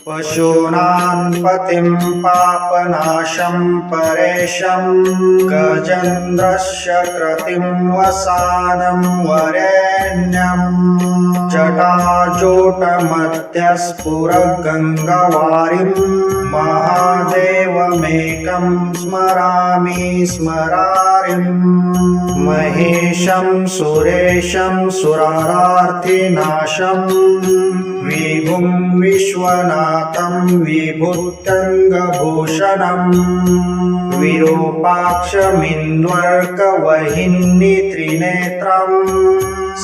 पशूनां पतिं पापनाशं परेशं गजेन्द्रस्य कृतिं वसानं वरेण्यं जटाजूटमध्यस्फुरगङ्गावारिं महादेवमेकं स्मरामि स्मरारिम् महेशं सुरेशं सुरारार्थिनाशं विभुं विश्वनाथं विभूत्यङ्गभूषणं विरूपाक्षमिन्द्वर्कवहिन्नित्रिनेत्रं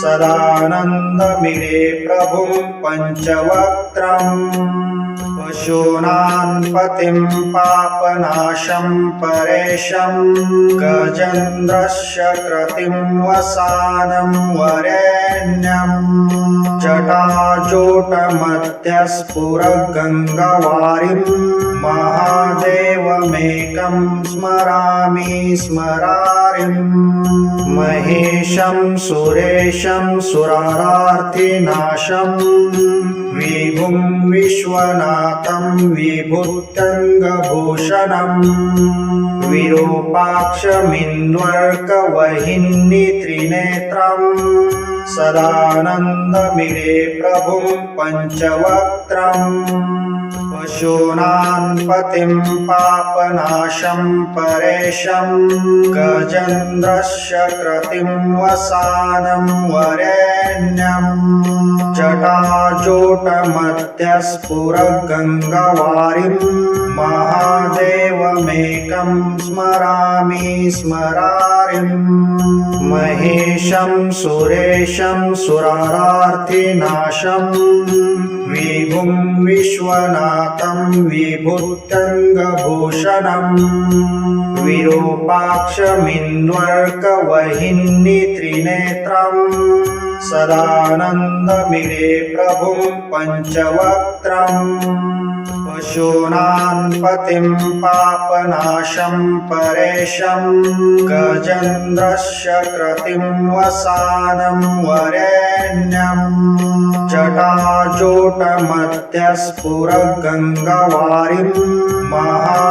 सदानन्दमिरे प्रभुं पञ्चवक्त्रम् पशूनां पतिं पापनाशं परेशं गजेन्द्रस्य कृतिं वसानं वरेण्यं जटाजूटमध्यस्फुरगङ्गावारिं महादेवमेकं स्मरामि स्मरारिम् महेशं सुरेशं सुरारार्थिनाशं विभुं विश्वनाथं विभूत्यङ्गभूषणं विरूपाक्षमिन्द्वर्कवहिन्नित्रिनेत्रं सदानन्दमिरे प्रभुं पञ्चवक्त्रम् पशूनां पतिं पापनाशं परेशं गजेन्द्रस्य कृतिं वसानं वरेण्यं जटाजूटमध्यस्फुरगङ्गावारिं महादेवमेकं स्मरामि स्मरारिम् महेशं सुरेशं सुरारार्थिनाशं विभुं विश्वनाथं विभूत्यङ्गभूषणं विरूपाक्षमिन्द्वर्कवहिन्नित्रिनेत्रं सदानन्दमिरे प्रभुं पञ्चवक्त्रम् पशूनां पतिं पापनाशं परेशं गजेन्द्रस्य कृतिं वसानं वरेण्यं जटाजूटमध्यस्फुरगङ्गावारिं महादेवमेकं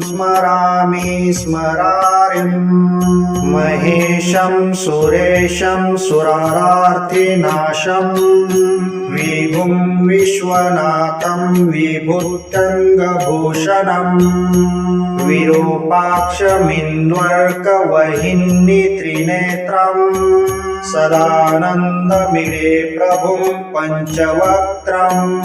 स्मरामि स्मरारिम् महेशं सुरेशं सुरारार्थिनाशं विभुं विश्वनाथं विभूत्यङ्गभूषणं विरूपाक्षमिन्द्वर्कवहिन्नित्रिनेत्रं सदानन्दमिरे प्रभुं पञ्चवक्त्रम्